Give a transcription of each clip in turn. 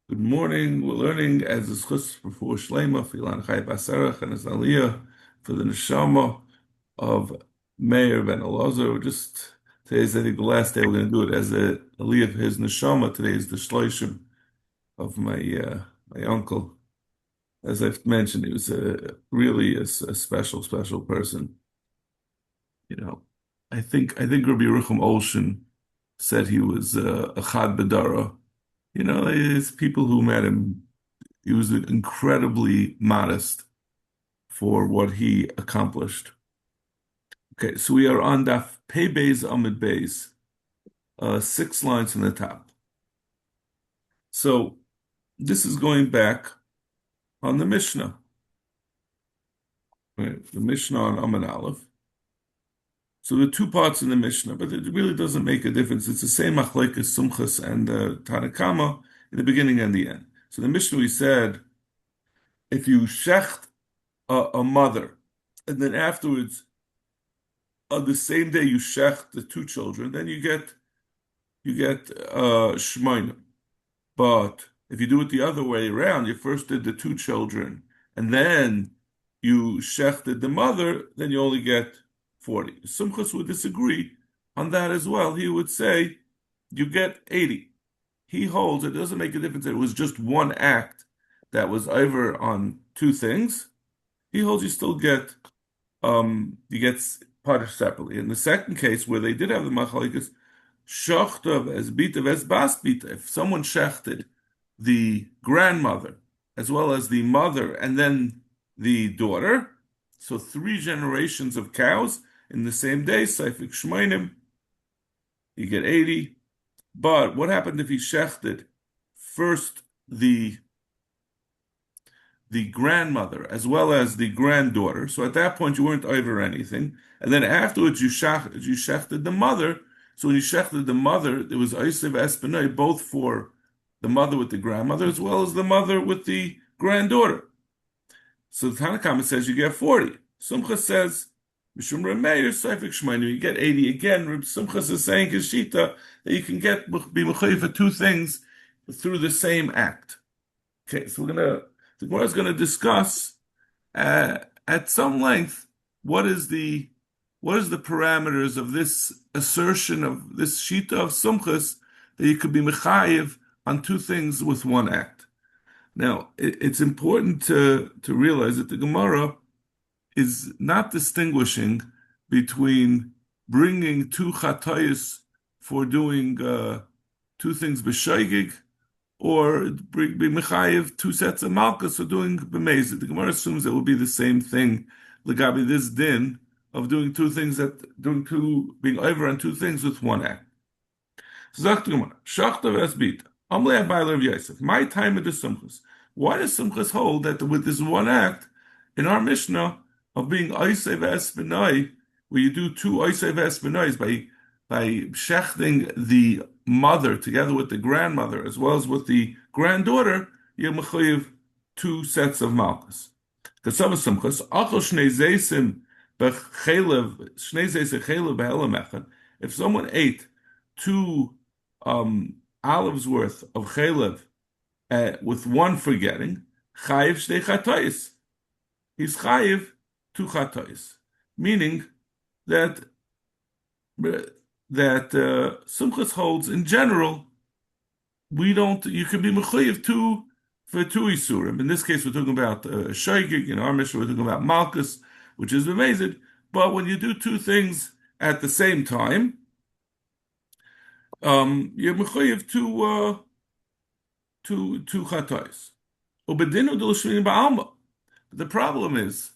Good morning. We're learning as a schus before Shlema, Filan Chai Basarach, and as Aliyah for the neshama of Meir ben Elazar. Today's, I think, the last day we're going to do it as a Aliyah for his neshama. Today is the Shloshim of my uncle. As I've mentioned, he was really a special person. You know, I think Rabbi Yerucham Olshin said he was a Chad B'dara. There's people who met him. He was incredibly modest for what he accomplished. Okay, so we are on Daf Pei Beis Amid Beis, 6 lines from the top. So this is going back on the Mishnah, right? The Mishnah on Amid Aleph. So there are two parts in the Mishnah, but it really doesn't make a difference. It's the same Machlekes Sumchas and Tanakama in the beginning and the end. So the Mishnah we said, if you shecht a mother, and then afterwards on the same day you shech the two children, then you get shmoinim. But if you do it the other way around, you first did the two children and then you shechted the mother, then you only get 40. Sumchus would disagree on that as well. He would say you get 80. He holds it doesn't make a difference that it was just one act that was over on two things. He holds you get punished separately. In the second case, where they did have the machalikas, shachtov as bita as bas bita, if someone shechted the grandmother as well as the mother and then the daughter, so 3 generations of cows in the same day, seifik shmeinim, you get 80. But what happened if he shechted first the grandmother as well as the granddaughter? So at that point, you weren't over anything. And then afterwards, you shechted the mother. So when you shechted the mother, there was Oisev Espenai, both for the mother with the grandmother as well as the mother with the granddaughter. So the Tanakhama says you get 40. Sumcha says, Mishum Remeir, Seifik Shmainu, you get 80. Again, Sumchas is saying Kishita that you can be mechayiv for two things through the same act. Okay, so the Gemara is going to discuss at some length what is the parameters of this assertion of this shita of sumchus that you could be mechayiv on two things with one act. Now, it's important to realize that the Gemara is not distinguishing between bringing two chatayis for doing two things b'shaygig or be mechayiv 2 sets of malchus for doing b'mezid. The Gemara assumes it will be the same thing. Legabi this din of doing being over on two things with one act. So Zakt Gemara, Shachta Vesbita, Amle Abayler of Yosef. My time of the Sumchus. Why does Sumchus hold that with this one act in our Mishnah of being Oisei Vesbenai, where you do two Oisei Vesbenais by shechting the mother together with the grandmother as well as with the granddaughter, you're mechayiv 2 sets of malchus. If someone ate two olives worth of chaylev with one forgetting, chayiv shnei chatayis. He's chayiv 2 chatayis, meaning that Sumchus holds in general, you can be mechayiv for two isurim. In this case, we're talking about shaygig. In our mission, we're talking about malchus, which is amazing. But when you do two things at the same time, you're mechayiv two chatayis. Ubedinu del shvini ba'alma. The problem is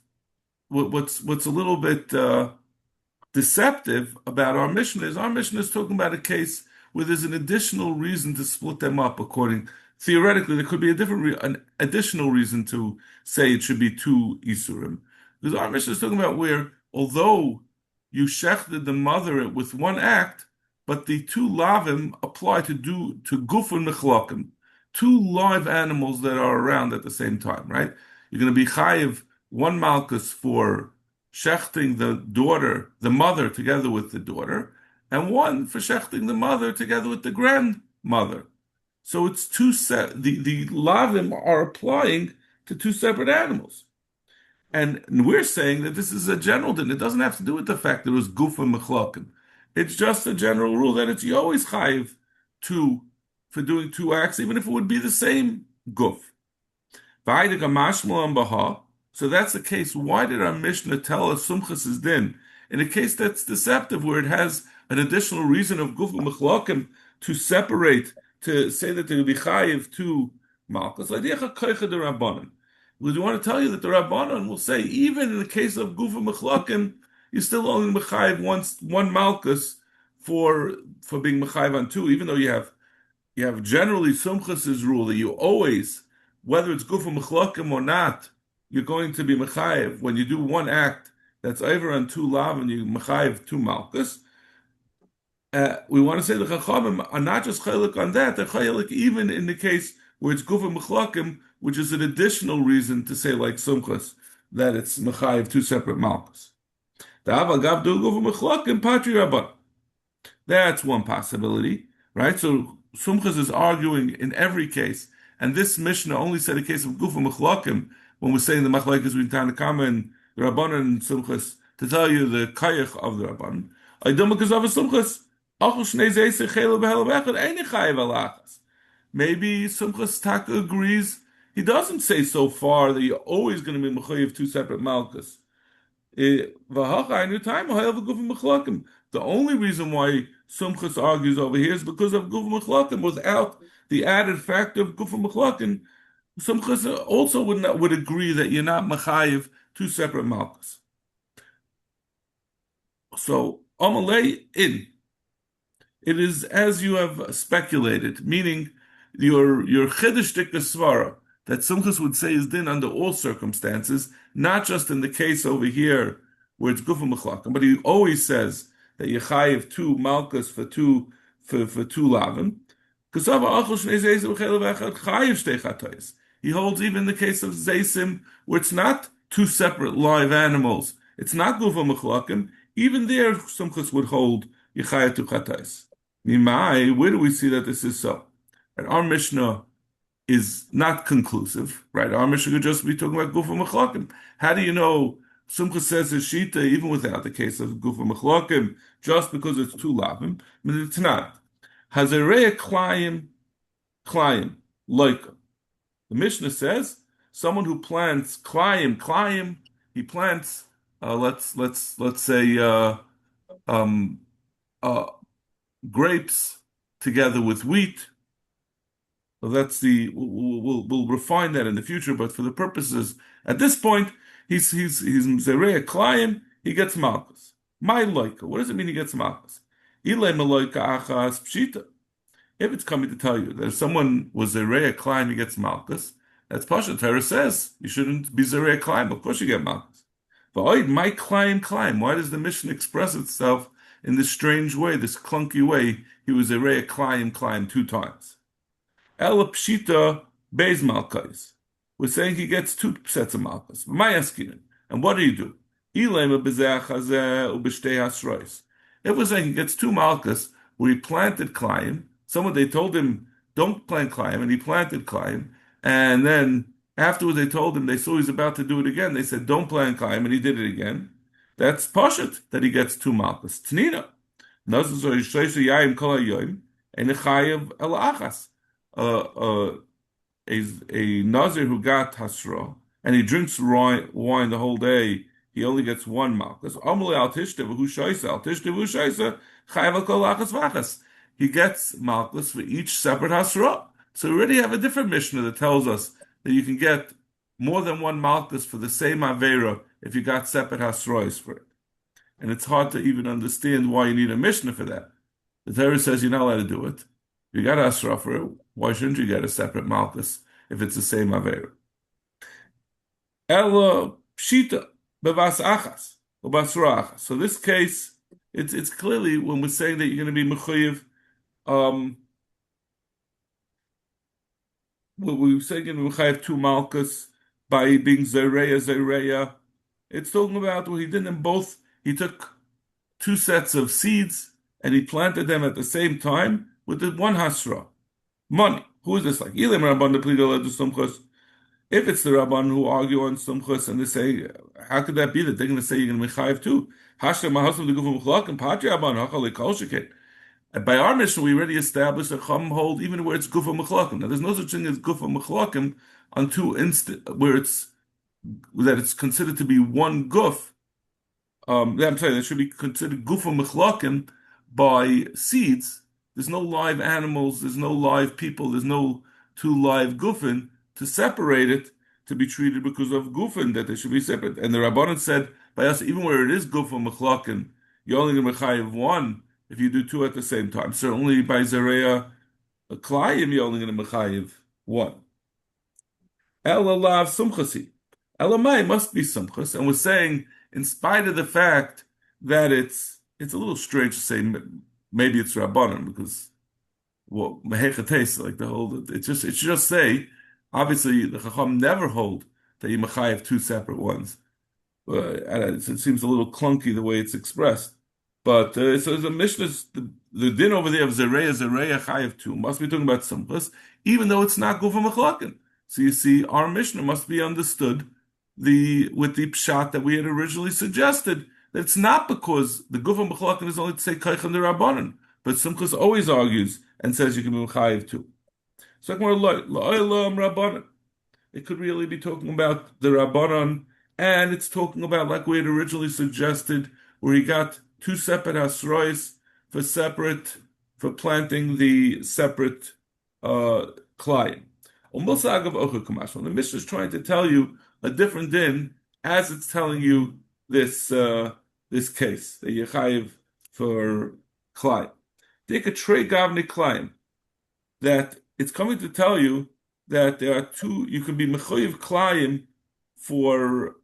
what's a little bit deceptive about our mission is talking about a case where there's an additional reason to split them up. Theoretically, there could be an additional reason to say it should be two isurim. Because our mission is talking about where, although you shechted the mother with one act, but the two lavim apply to gufun mechlakim, two live animals that are around at the same time, right? You're going to be chayiv one malchus for shechting the mother together with the daughter, and one for shechting the mother together with the grandmother. So it's the lavim are applying to two separate animals. And we're saying that this is a general din. It doesn't have to do with the fact that it was guf and mechlakim. It's just a general rule that it's you always chayiv two for doing two acts, even if it would be the same guf. So that's the case. Why did our Mishnah tell us Sumchas is din? In a case that's deceptive, where it has an additional reason of Guf Mechlakim to separate, to say that they will be chayiv to Malchus. We want to tell you that the Rabbanon will say, even in the case of Guf Mechlakim, you still only mechayiv one Malchus for being mechayiv on two, even though you have generally Sumchas's rule that you always, whether it's Gufa Mechlakim or not, you're going to be Mechayev. When you do one act that's over on two lav and you Mechayev two Malchus, we want to say the Chachamim are not just Chaylik on that, they're Chaylik even in the case where it's Gufa Mechlakim, which is an additional reason to say, like Sumchas, that it's Mechayev two separate Malchus. The Aval Gav do Gufa Mechlakim, Patri Rabban. That's one possibility, right? So Sumchas is arguing in every case, and this Mishnah only said a case of Gufa Mechlakim when we're saying the Machlekes between Tanakama and the Rabbanan and Sumchas to tell you the Kayach of the Rabbanan. Maybe Sumchas Taka agrees. He doesn't say so far that you're always going to be Mechayiv two separate Malchus. The only reason why Sumchas argues over here is because of Guf Mechlakim. Without the added factor of Guf Mechlakim, Sumchas also would agree that you're not Mechayiv two separate Malchus. So Amalei in. It is as you have speculated, meaning your Chiddush Svara that Sumchas would say is din under all circumstances, not just in the case over here where it's Gufa Mechlakim, but he always says that you chayiv two Malchus for two lavim. He holds even in the case of Zaysim, where it's not two separate live animals, it's not Gufa Mechlakim, even there Sumchas would hold Yechayev two Chatais. Mimai, where do we see that this is so? And our Mishnah is not conclusive, right? Our Mishnah could just be talking about Gufa Mechlakim. How do you know Sumchas says it's Shita even without the case of Gufa Mechlakim, just because it's two lavim? But it's not. Hazareya Klayim, Loika. The Mishnah says someone who plants Klayim, he plants, let's say, grapes together with wheat. Well, we'll refine that in the future, but for the purposes at this point, he's Zereya Klayim, he gets Malchus. My loika, what does it mean he gets Malchus? Ilay Maloika Achas Pshita. If it's coming to tell you that if someone was Zereya Klayim, he gets Malchus, that's Pasha. Torah says you shouldn't be Zereya Klayim, of course you get Malchus. But my Klayim, why does the mission express itself in this strange way, this clunky way? He was Zereya Klayim two times. El Pshita Beis Malchus. We're saying he gets two sets of Malchus. And what do you do? If we're saying he gets two Malchus where he planted Klayim, they told him, don't plant Klayim, and he planted Klayim, and then afterwards they told him, they saw he's about to do it again, they said, don't plant Klayim, and he did it again. That's Pashat, that he gets two Malchus. Tnina. A Nazir who got Hasra and he drinks wine the whole day, he only gets one Malchus. He gets Malchus for each separate Hasra. So we already have a different Mishnah that tells us that you can get more than one Malchus for the same Avera if you got separate Hasrois for it. And it's hard to even understand why you need a Mishnah for that. The Torah says you're not allowed to do it. If you got Asra for it, why shouldn't you get a separate Malchus if it's the same Avera? Ela Pshita Bevas Achas or Basra Achas. So this case, it's clearly when we're saying that you're going to be Mechuyev, we were saying we have two Malchus by being Zereya. It's talking about what he did in both. He took two sets of seeds and he planted them at the same time with the one hasra. Money. Who is this like? Ilim Rabban de Plido Ledu Sumchus. If it's the Rabban who argue on Sumchus and they say, how could that be that they're going to say you're going to be chayiv too? Hashtem Mahasam de Gufim Chlak and Patri Rabban Hachal Kol Sheket. By our mission, we already established that Chum hold even where it's Gufa Mechlakim. Now, there's no such thing as Gufa Mechlakim on two where it's considered to be one guf. I'm sorry, that should be considered Gufa Mechlakim by seeds. There's no live animals, there's no live people, there's no two live gufin to separate it to be treated because of gufin that they should be separate. And the Rabbanan said by us, even where it is Gufa Mechlakim, you're only going to mechayiv one if you do two at the same time. Certainly by Zareya Klayim, you're only going to mechayiv one. Elalav Sumchasi. Elamai must be Sumchas, and we're saying, in spite of the fact that it's a little strange to say maybe it's Rabbanan, because well, Mehechates, like the whole, it should just say, obviously the Chacham never hold that you mechayiv two separate ones. It seems a little clunky the way it's expressed. But so the Mishnah, the din over there of Zereya Chayev too must be talking about Simchas, even though it's not Gufa Mechlakin. So you see, our Mishnah must be understood with the pshat that we had originally suggested, that it's not because the Gufa Mechlakin is only to say Kaichan the Rabbanan, but Simchas always argues and says you can be Chayev too. So Rabbanan. It could really be talking about the Rabbanan, and it's talking about, like we had originally suggested, where he got two separate hasrois for planting the separate klayim. The Mishnah is trying to tell you a different din as it's telling you this case that you're chayiv for klayim. Take a trey gavni klayim, that it's coming to tell you that there are two. You can be mechayiv klayim for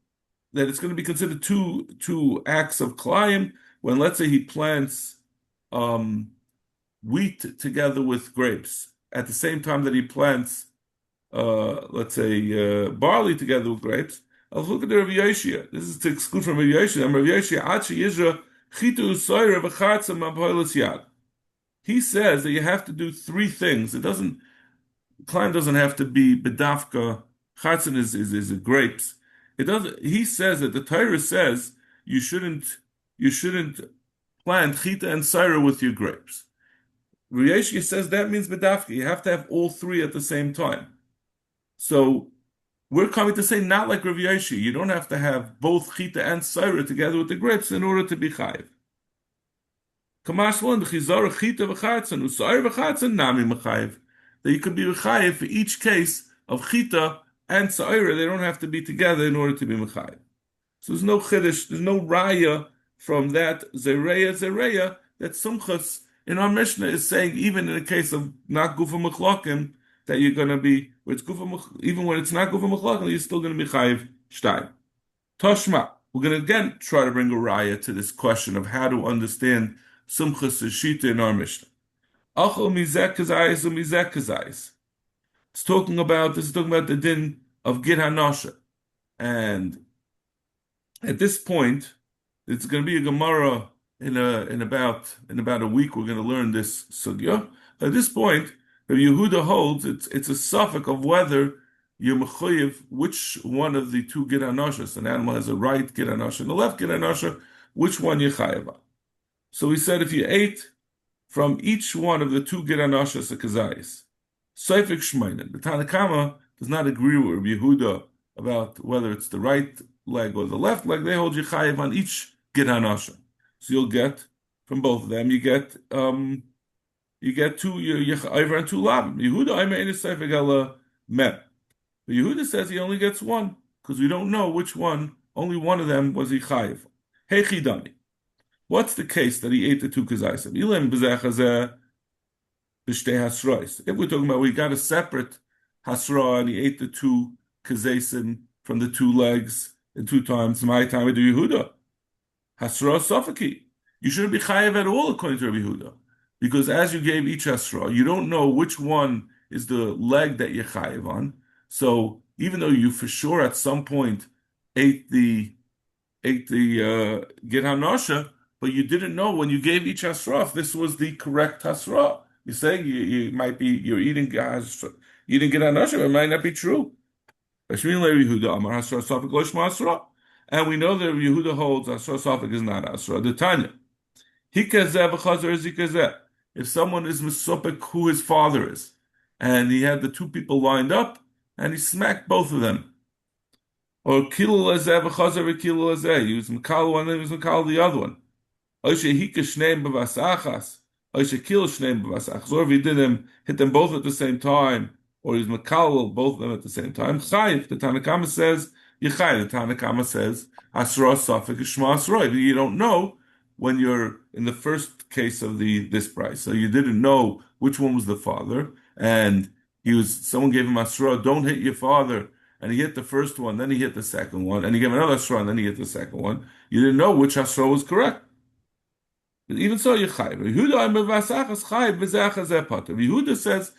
that. It's going to be considered two acts of klayim. When, let's say, he plants wheat together with grapes at the same time that he plants, let's say, barley together with grapes. I'll look at the Rav Yoshia. This is to exclude from Rav Yoshia. Rav Yoshia, Achi Yizra, Chitu Usoyre V'chatza Mabhoilas Yad. He says that you have to do three things. Klein doesn't have to be bedafka. Chatzin is grapes. It doesn't. He says that the Torah says you shouldn't plant chita and syra with your grapes. Rav Yoshia says that means bedafka. You have to have all three at the same time. So we're coming to say not like Rav Yoshia. You don't have to have both chita and syra together with the grapes in order to be chayiv. That you could be mechayiv for each case of chita and sa'ira. They don't have to be together in order to be mechayiv. So there's no chiddush, there's no raya from that zereya that Sumchas in our Mishnah is saying even in the case of not gufa mechlakim that you're going to be where it's even when it's not gufa mechlakim you're still going to be chayiv shtayim. Toshma, we're going to again try to bring a raya to this question of how to understand Sumchas shita in our Mishnah. Achol mizek kazayis umizek kazayis. This is talking about the din of Gid Hanasha. And at this point, it's going to be a Gemara in about a week. We're going to learn this sugya. At this point, Rabbi Yehuda holds it's a suffix of whether you're mechuyev which one of the two Gid Hanashas. An animal has a right Gid Hanasha and a left Gid Hanasha, which one you're chayev on. So he said if you ate from each one of the two Gid Hanashas a kazayis, Seifik Shmeinen. The Tanakama does not agree with Rabbi Yehuda about whether it's the right leg or the left leg. They hold you chayiv on each Gid Hanasha. So you'll get from both of them. You get two Yechayiv and two Lavim. Yehuda Aimer Enes Seifik Ela Mem. But Yehuda says he only gets one because we don't know which one. Only one of them was he chayiv. Hey Chidami. What's the case that he ate the two kazayis? Ilim b'zeh if we're talking about we got a separate hasra and he ate the two kazesim from the two legs in two times, my time with Yehuda. Hasra safaki. You shouldn't be chayev at all according to Rabbi Yehuda. Because as you gave each hasra, you don't know which one is the leg that you're chayev on. So even though you for sure at some point ate the Gid Hanasha, but you didn't know when you gave each hasra if this was the correct hasra. You say you might be you're eating you didn't get anashim. It might not be true. And we know that Yehuda holds Asra Safek is not Asra. The Tanya. If someone is Mesopek who his father is, and he had the two people lined up, and he smacked both of them. Or Kilo Lazeh v'chazer Kilo Lazeh. He was Makal one and he was Makal the other one. Or if he did them, hit them both at the same time, or he's makal both of them at the same time. Chayiv, the Tanakama says, Yechayiv, the Tanakama says, Asra Safek is Shema Asra. You don't know when you're in the first case of this price. So you didn't know which one was the father, and someone gave him Asra, don't hit your father. And he hit the first one, then he hit the second one, and he gave another Asra, and then he hit the second one. You didn't know which Asra was correct. But even so, you're chayiv. Yehuda says,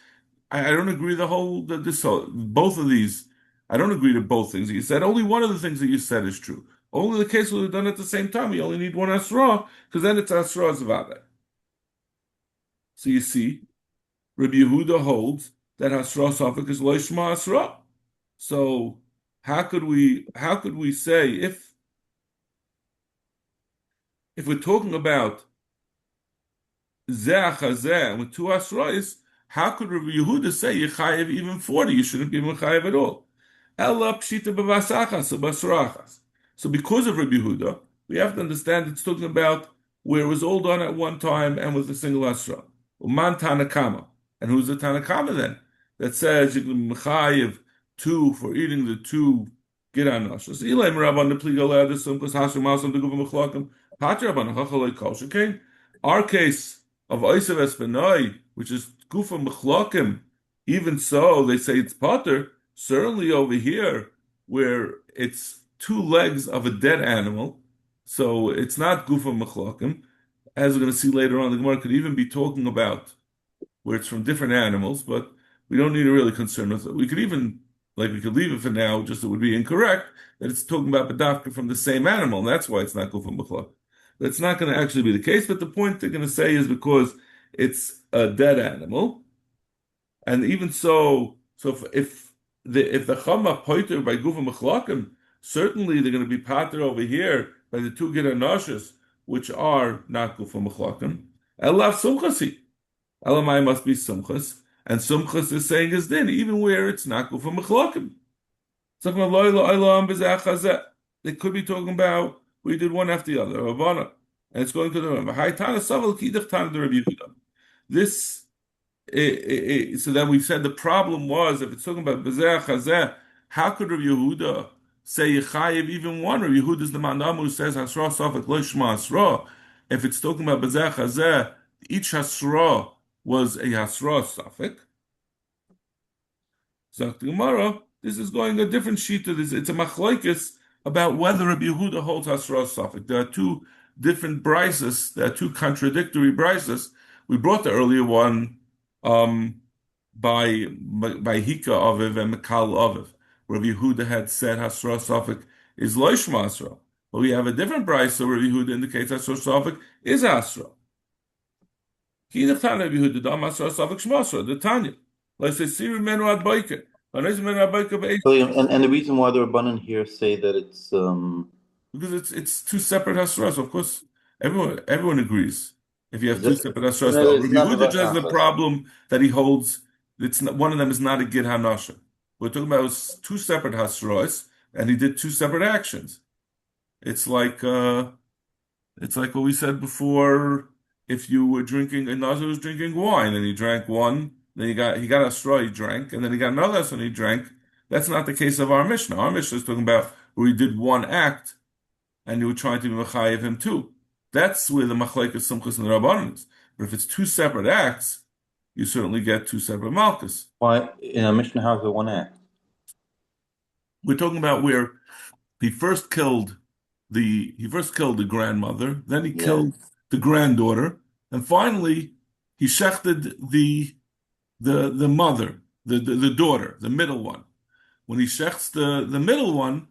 I don't agree both of these. I don't agree to both things. He said only one of the things that you said is true. Only the case was done at the same time. You only need one asra because then it's asra zvada. So you see, Rabbi Yehuda holds that asra safek is loishma asra. So how could we say if we're talking about Zeh Chazeh with two Asra'is, how could Rabbi Yehuda say Yechayev even 40? You shouldn't be Yechayev at all. Ella Pshita B'Vasachas B'Asrachas. So because of Rabbi Yehuda, we have to understand it's talking about where it was all done at one time and with a single Asra. Uman Tanakama. And who's the Tanakama then? That says you can Yechayev 2 for eating the 2 Giran Nashas. Ilay Merabban the Pligal Adisum, because Hashim Masam the Guvim Mechlakim. Patrabban Hachalei Kol Shekain. Our case of Oisav Espanoi, which is Gufa Mechlakim, even so, they say it's Potter, certainly over here, where it's 2 legs of a dead animal, so it's not Gufa Mechlakim. As we're going to see later on, the Gemara could even be talking about where it's from different animals, but we don't need to really concern with it. We could even, we could leave it for now, just it would be incorrect, that it's talking about Badafka from the same animal, and that's why it's not Gufa Mechlakim. That's not going to actually be the case, but the point they're going to say is because it's a dead animal, and even so if the Chama poiter by Gufa Mechlakim, certainly they're going to be pater over here by the 2 Giranashas, which are not Gufa Mechlakim. Elav Sumchasi. Elamai must be Sumchas, and Sumchas is saying his din, even where it's not Gufa Mechlakim. They could be talking about we did one after the other, Ravana, and it's going to the Ravana. This, so then we said the problem was if it's talking about Bezeh Chazeh, how could Rabbi Yehuda say Yechayev even one? Rabbi Yehuda is the Manam who says Hasra Safek Lo Shma Hasra. If it's talking about Bezeh Chazeh, each Hasra was a Hasra Safek. Zakt Gemara, this is going a different sheet to this. It's a machlokes about whether Rabbi Yehuda holds Hasra Safek. There are 2 different brises. There are 2 contradictory brises. We brought the earlier one by Hika Aviv and Mekal Aviv. Rabbi Yehuda had said Hasra Safek is Loishma Hasra. But we have a different brise, so Rabbi Yehuda indicates Hasra Safek is Hasra. The Tanya. Let's say Siri Menu Ad Baike. And the reason why the Rabbanan here say that it's because it's 2 separate hasras. Of course, everyone agrees. If you have 2 separate hasras, Rabbi Yehuda has the problem that he holds. It's not, one of them is not a gid hanasha. We're talking about 2 separate hasras, and he did 2 separate actions. It's like what we said before. If you were drinking, a Nazir was drinking wine, and he drank one. Then he got a straw, he drank, and then he got another straw, and he drank. That's not the case of our Mishnah. Our Mishnah is talking about where he did one act, and you were trying to be mechayev him too. That's where the machlekes sumchus and the rabbanon is. But if it's 2 separate acts, you certainly get 2 separate malchus. Why in a Mishnah how is it 1 act? We're talking about where he first killed the grandmother, then he killed the granddaughter, and finally he shechted the mother, the daughter, the middle one. When he shechts the middle one,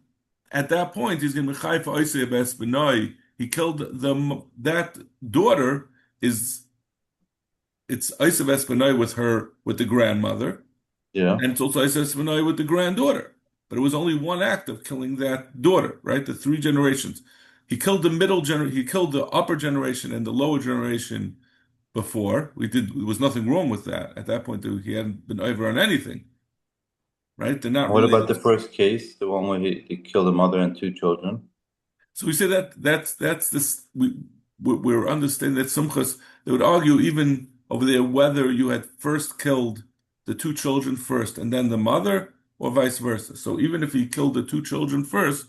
at that point he's going to be chai for oisei bes benoi. He killed that daughter is it's Isav Espinay with the grandmother, Yeah. and it's also Isav Espinay with the granddaughter. But it was only one act of killing that daughter, right? The three generations. He killed the he killed the upper generation and the lower generation before. There was nothing wrong with that. At that point, he hadn't been over on anything, right? They're not And what about related. the first case, the one where he killed a mother and two children? So we say that's this we're understanding that Sumchas, they would argue even over there whether you had first killed the two children first and then the mother, or vice versa. So even if he killed the two children first,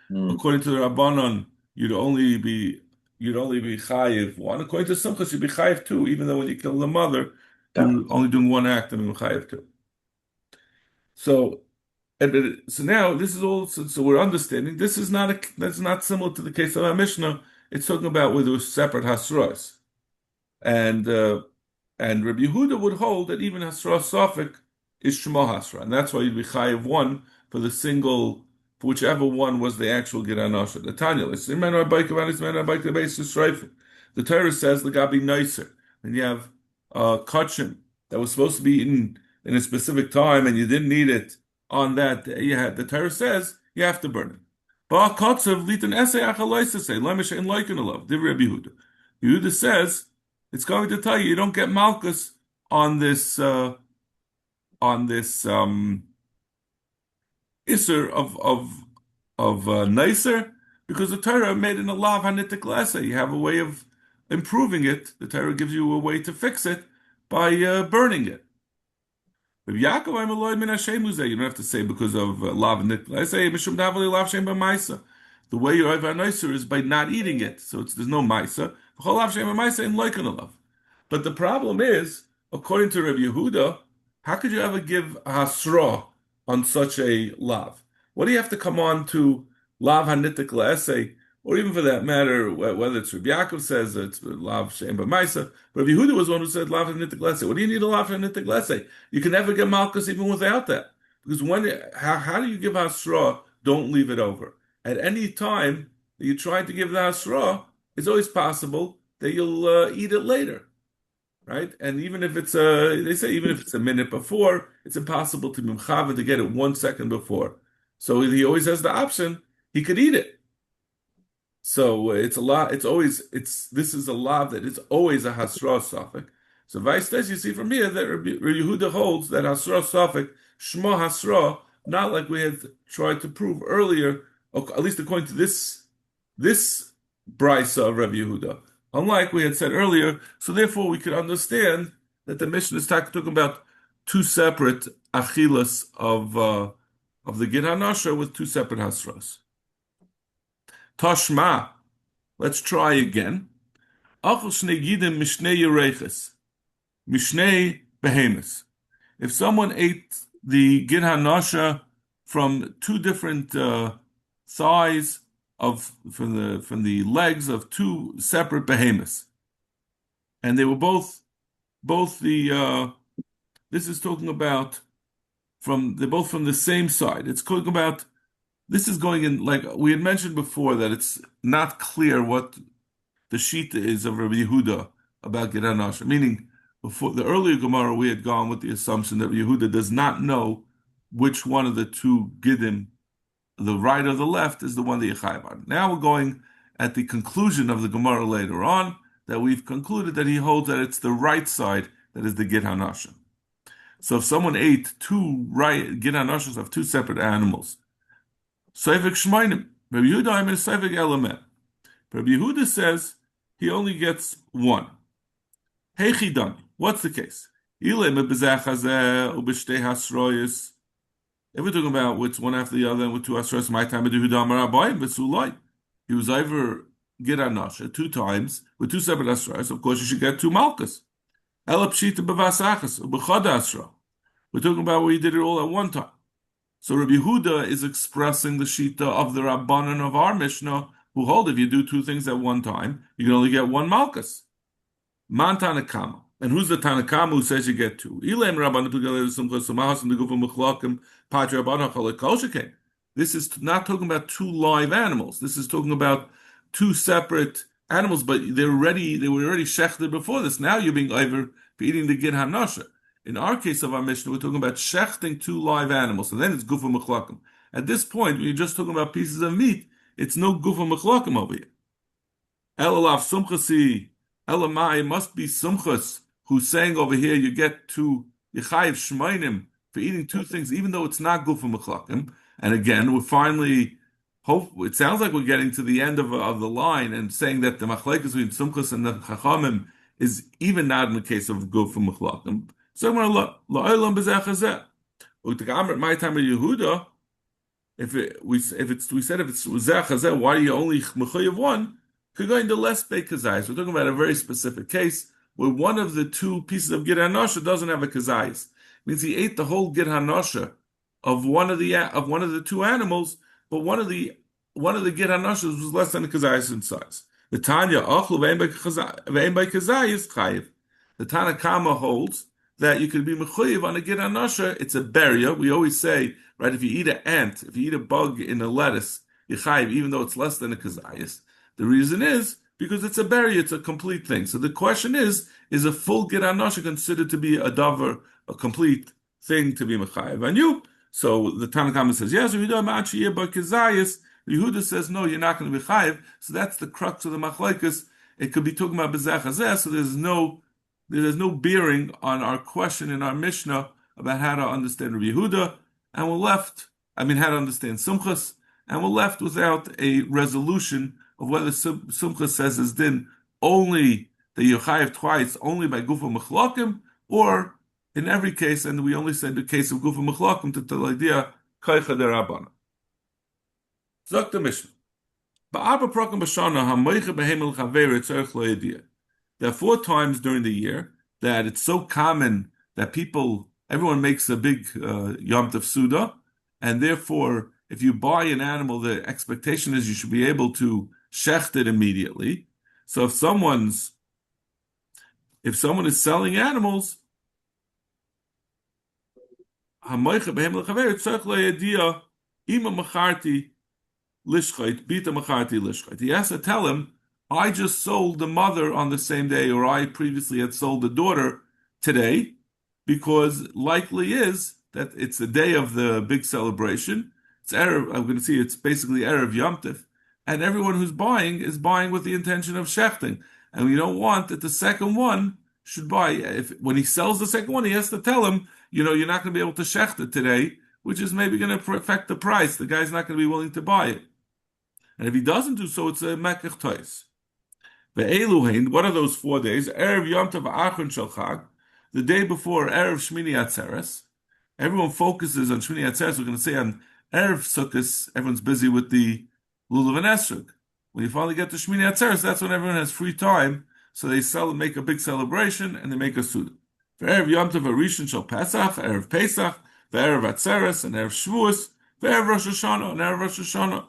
Hmm. according to the Rabbanon, you'd only be chayiv one. According to Sumchas, you'd be chayiv two, even though when you kill the mother, Yeah. you're only doing one act and you're chayiv two. So so now this is all. So we're understanding this is not that's not similar to the case of our Mishnah. It's talking about where there was separate hasros, and uh, and Rabbi Yehuda would hold that even hasra safek is shmo hasra, and that's why you'd be chayiv one for the single, for whichever one was the actual giranasha. The Tanya, the Torah says the gabi nicer, and you have kachim that was supposed to be eaten in a specific time, and you didn't eat it on that day. You had the Torah says you have to burn it. But kotzav litan esay achaloisa say lemesh ein loikin alav. Divrei Rabbi Yehuda. Yehuda says it's going to tell you don't get malchus on this isser of nicer, because the Torah made an alav hanitik lasa. You have a way of improving it. The Torah gives you a way to fix it by burning it. Rabbi Yaakov, I'm a min Hashem uzeh. You don't have to say because of lav and nitla. I say mishum davali lav shem b'maisa. The way you're over nicer is by not eating it, so there's no maisa. V'chol lav shem b'maisa in loikan alav. But the problem is, according to Rabbi Yehuda, how could you ever give a hasra on such a lav? What do you have to come on to lav hanitik la'esei, or even for that matter, whether it's Rabbi Yaakov says it's lav shem b'maisa, but Rabbi Yehuda was one who said lav hanitik la'esei. What do you need a lav hanitik la'esei? You can never get malchus even without that, because how do you give hasra? Don't leave it over. At any time that you try to give the hasra, it's always possible that you'll eat it later, right? And even if they say even if it's a minute before, it's impossible to mimchav to get it 1 second before. So he always has the option; he could eat it. So it's a lot. This is a law that it's always a hasra suffix. So vice you see from here that Rabbi Yehuda holds that hasra suffix shmo hasra, not like we had tried to prove earlier, or at least according to this brisa of Rabbi Yehuda. Unlike we had said earlier, so therefore we could understand that the Mishnah is talking about two separate achilas of the Gid HaNasha with two separate hasras. Tashma, let's try again. Achel shnei gidim mishnei yereches, mishnei behemis. If someone ate the Gid HaNasha from two different thighs from the legs of two separate behemoths, and they were both the this is talking about they're both from the same side. It's talking about this is going in, like we had mentioned before, that it's not clear what the shita is of Rabbi Yehuda about Gid HaNasha. Meaning, before the earlier Gemara, we had gone with the assumption that Rabbi Yehuda does not know which one of the two Gidim, the right or the left, is the one that you chayav on. Now we're going at the conclusion of the Gemara later on, that we've concluded that he holds that it's the right side that is the Gid HaNasha. So if someone ate two right Gid HaNashas of two separate animals, Seivik Shmainim, Rabbi Yehuda I'm in Seivik Element. Rabbi Yehuda says he only gets one. Hey Chidani, what's the case? If we're talking about what's one after the other and with two asros, my time he was over Gid HaNasha 2 times with two separate asros. Of course, you should get two malchus. We're talking about where he did it all at one time. So Rabbi Yehuda is expressing the shita of the Rabbanan of our Mishnah, who hold if you do two things at one time, you can only get one malchus. Man Tanakama. And who's the Tanakama who says you get two? This is not talking about two live animals. This is talking about two separate animals, but they were already shechted before this. Now you're being over for eating the gid hanasha. In our case of our Mishnah, we're talking about shechting two live animals, and then it's gufa mechlakim. At this point, when you're just talking about pieces of meat, it's no gufa mechlakim over here. Elalav sumchasi, elamai must be sumchas, who's saying over here you get to Yechayev Shmainim for eating two things, even though it's not gufa mechlakim. And again, we're finally it sounds like we're getting to the end of the line and saying that the machlekes between sumchas and the chachamim is even not in the case of gufa mechlakim. So we're la'olam b'zeh chazeh. My time of Yehuda, we said if it's zeh chazeh, why are you only mechayev one? Could go into less big kazayis. We're talking about a very specific case where one of the two pieces of gid hanosha doesn't have a kazayis. Means he ate the whole gid hanosha of one of the two animals, but one of the gid hanoshas was less than a kazayis in size. The Tanya achlu ve'en by kazayis chayiv. The Tana Kama holds that you could be mechuyev on a gid hanosha. It's a barrier. We always say, right, if you eat an ant, if you eat a bug in a lettuce, you chayiv, even though it's less than a kazayis. The reason is because it's a barrier, it's a complete thing. So the question is a full gid hanosha considered to be a davar, a complete thing to be mechayev on you? So the Tanakhama says yes. Yehuda says no, you're not going to be chayev. So that's the crux of the machlekes. It could be talking about bezeh chazeh. So there's no bearing on our question in our Mishnah about how to understand Rabbi Yehuda, and we're left. How to understand Sumchas, and we're left without a resolution of whether Sumchas says is din only that you're chayev twice, only by gufa mechlakim, or in every case, and we only said the case of gufa mechlakim to tell idea kaicha derabana. Zok the Mishnah. Ba'arba prokem b'shana hamoicha behemel chaver tzarich lo yediyah. There are 4 times during the year that it's so common that everyone makes a big Yom Tov Suda, and therefore, if you buy an animal, the expectation is you should be able to shecht it immediately. So if someone is selling animals, he has to tell him, I just sold the mother on the same day, or I previously had sold the daughter today, because likely is that it's the day of the big celebration. It's Erev, I'm going to see it's basically Erev Yom Tov, and everyone who's buying is buying with the intention of shechting. And we don't want that the second one should buy. When he sells the second one, he has to tell him, you're not going to be able to shecht it today, which is maybe going to affect the price. The guy's not going to be willing to buy it. And if he doesn't do so, it's a mekach tois. What are those 4 days? Erev Yom Tov Achron Shel Chag, the day before Erev Shmini Atzeres. Everyone focuses on Shmini Atzeres. We're going to say on Erev Sukkos, everyone's busy with the Lulav and Esrog. When you finally get to Shmini Atzeres, that's when everyone has free time. So they make a big celebration and they make a suda. For Erev Yom Tov Rishon Shel Pesach, Erev Pesach, Erev Atzeres, and Erev Shavuos, Erev Rosh Hashanah, and Erev Rosh Hashanah.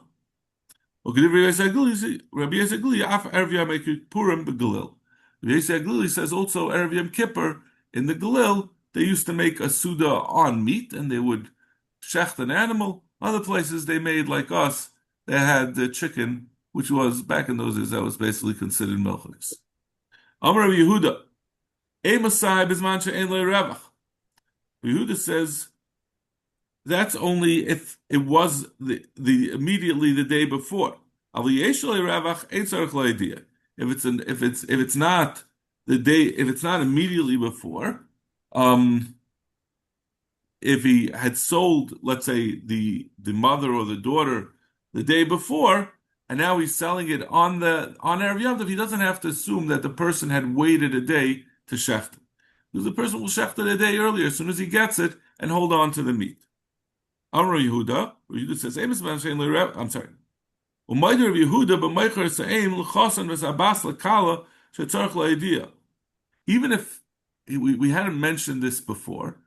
Rabbi Yisrael Af Erev Yom Kippurim beGalil. Rabbi Yisrael says also Erev Yom Kippur in the Galil they used to make a suda on meat and they would shecht an animal. Other places they made like us, they had the chicken, which was back in those days that was basically considered melchus. Amar Rabbi Yehuda, Emasai Bisman she'en lo revach. Yehuda says that's only if it was the immediately the day before. If it's not the day, if it's not immediately before, if he had sold, let's say the mother or the daughter the day before, and now he's selling it on Erev Yom Tov, he doesn't have to assume that the person had waited a day to shecht it, because the person will shecht it a day earlier as soon as he gets it and hold on to the meat. Amar Yehuda says, I'm sorry. Even if we hadn't mentioned this before,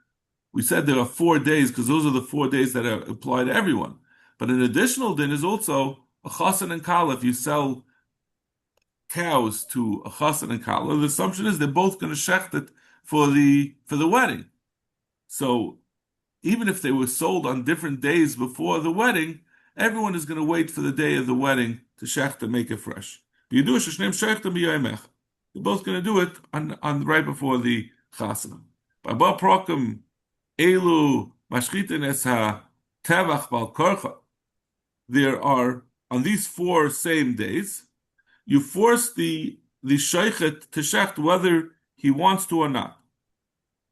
we said there are 4 days because those are the 4 days that apply to everyone. But an additional din is also a chasen and kala. If you sell cows to a chasen and kala, the assumption is they're both going to shecht it for the wedding. So even if they were sold on different days before the wedding, everyone is going to wait for the day of the wedding to shecht and make it fresh. They're both going to do it on right before the chasana. Abba prokem elu mashchitin es ha tevach bal korcha. There are on these 4 same days, you force the sheichet to shecht whether he wants to or not.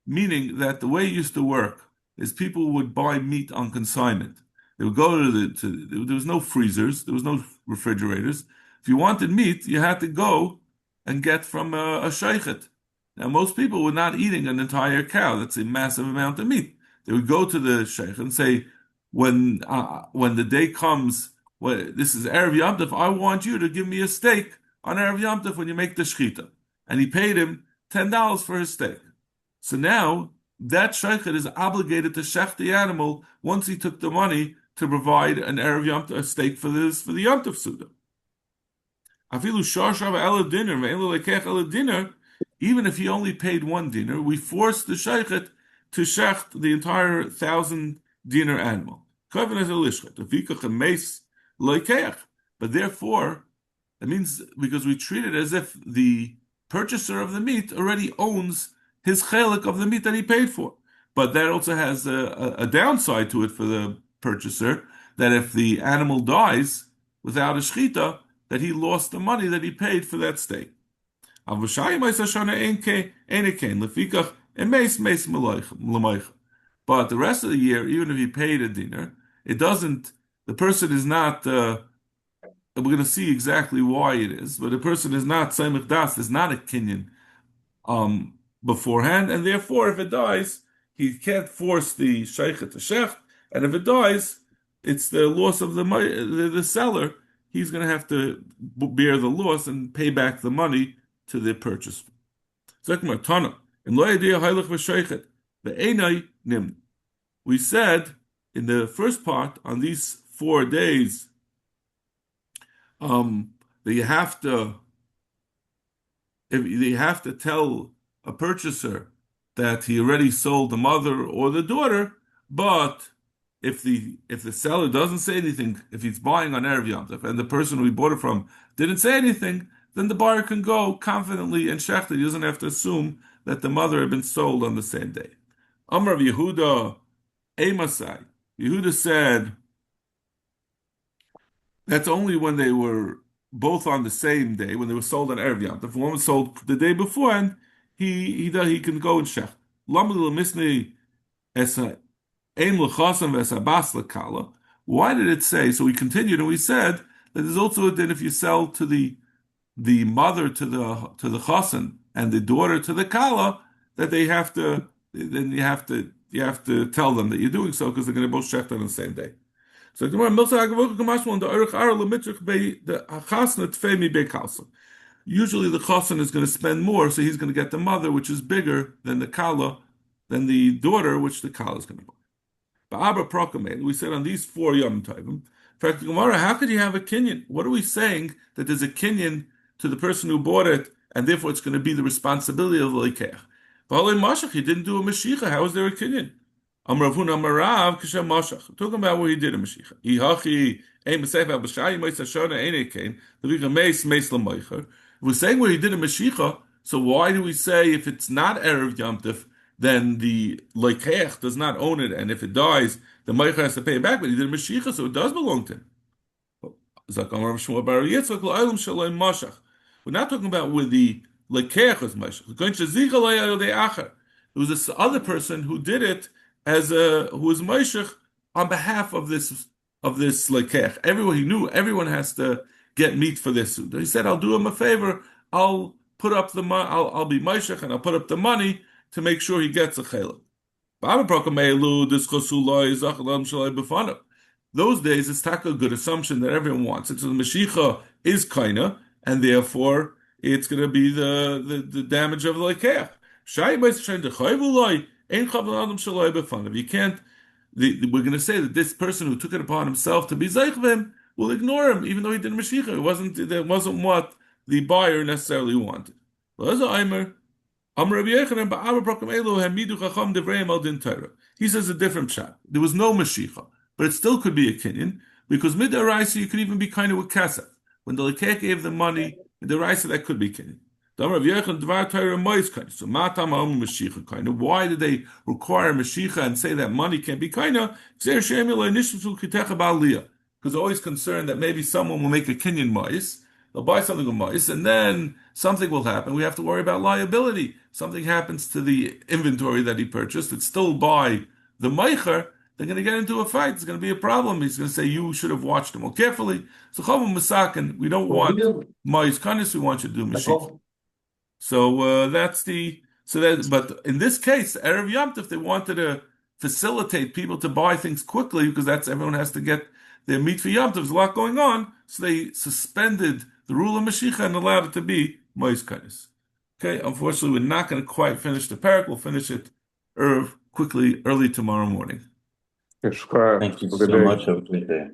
Meaning that the way it used to work is people would buy meat on consignment. They would go there was no freezers, there was no refrigerators. If you wanted meat, you had to go and get from a sheichet. Now, most people were not eating an entire cow. That's a massive amount of meat. They would go to the sheikh and say, when the day comes, this is Erev Yom Tov, I want you to give me a steak on Erev Yom Tov when you make the shechita. And he paid him $10 for his steak. So now that sheichet is obligated to shech the animal once he took the money to provide an Erev Yom Tov, a steak for the Yom Tov Suda. Even if he only paid 1 dinar, we force the sheichet to shecht the entire 1,000 dinar animal. But therefore, it means because we treat it as if the purchaser of the meat already owns his chelik of the meat that he paid for. But that also has a downside to it for the purchaser, that if the animal dies without a shechita, that he lost the money that he paid for that steak. But the rest of the year, even if he paid a dinar, the person is not, we're going to see exactly why it is, but the person is not, Saimach Das, is not a kinyan beforehand, and therefore, if it dies, he can't force the sheikh to shecht, and if it dies, it's the loss of the seller. He's going to have to bear the loss and pay back the money to the purchaser. We said in the first part on these 4 days that you have to tell a purchaser that he already sold the mother or the daughter, but if the seller doesn't say anything, if he's buying on Erev Yom Tov and the person who he bought it from didn't say anything, then the buyer can go confidently and shecht it. He doesn't have to assume that the mother had been sold on the same day. Amar of Yehuda, Emasai. Yehuda said that's only when they were both on the same day, when they were sold on Erev Yom Tov. If one was sold the day before, and he can go and shecht. Why did it say? So we continued and we said that there's also a din if you sell to the mother to the chasen and the daughter to the kala, that you have to tell them that you're doing so because they're going to both shecht on the same day. So usually the chasen is going to spend more, so he's going to get the mother, which is bigger than the kala, than the daughter, which the kala is going to buy. We said on these 4 Yom Tovim, how could you have a kinyan? What are we saying that there's a kinyan to the person who bought it, and therefore it's going to be the responsibility of the lekeach? He didn't do a mashicha. How is there a kinyan? Talking about where he did a mashicha. We're saying where he did a mashicha, so why do we say if it's not Erev Yom Tov, then the lekeach does not own it, and if it dies, the meicher has to pay it back, but he did a mashicha, so it does belong to him. We're not talking about where the lekeach was mashach. There was this other person who did it who was mashach on behalf of this lekeach. Everyone has to get meat for this. He said, "I'll do him a favor. I'll put up I'll be mashach and I'll put up the money to make sure he gets a chelik." Those days, it's a good assumption that everyone wants it. So the Mashiach is kaina, and therefore it's going to be the damage of the lekeach. You can't. We're going to say that this person who took it upon himself to be zeich of him will ignore him, even though he did Mashiach. That wasn't what the buyer necessarily wanted. He says a different shot. There was no Mashiach, but it still could be a kinyan, because mid-araisa you could even be kind of with kesef. When the lekeach gave the money, the raisa that could be kinyan. So why did they require Mashiach and say that money can't be kaina? Because they're always concerned that maybe someone will make a kinyan mais, they'll buy something with mais, and then something will happen. We have to worry about liability. Something happens to the inventory that he purchased, it's still by the meicher, they're going to get into a fight. It's going to be a problem. He's going to say, you should have watched him more carefully. So Chavim Masakin, we don't want mais kanis, we want you to do Mashiach. So that's the so that. But in this case, Erev Yom Tov, they wanted to facilitate people to buy things quickly because that's everyone has to get their meat for Yom Tov. There's a lot going on, so they suspended the rule of Mashiach and allowed it to be Mois Kanis. Okay, unfortunately, we're not going to quite finish the parak. We'll finish it quickly early tomorrow morning. Thank you so much. Have a great day.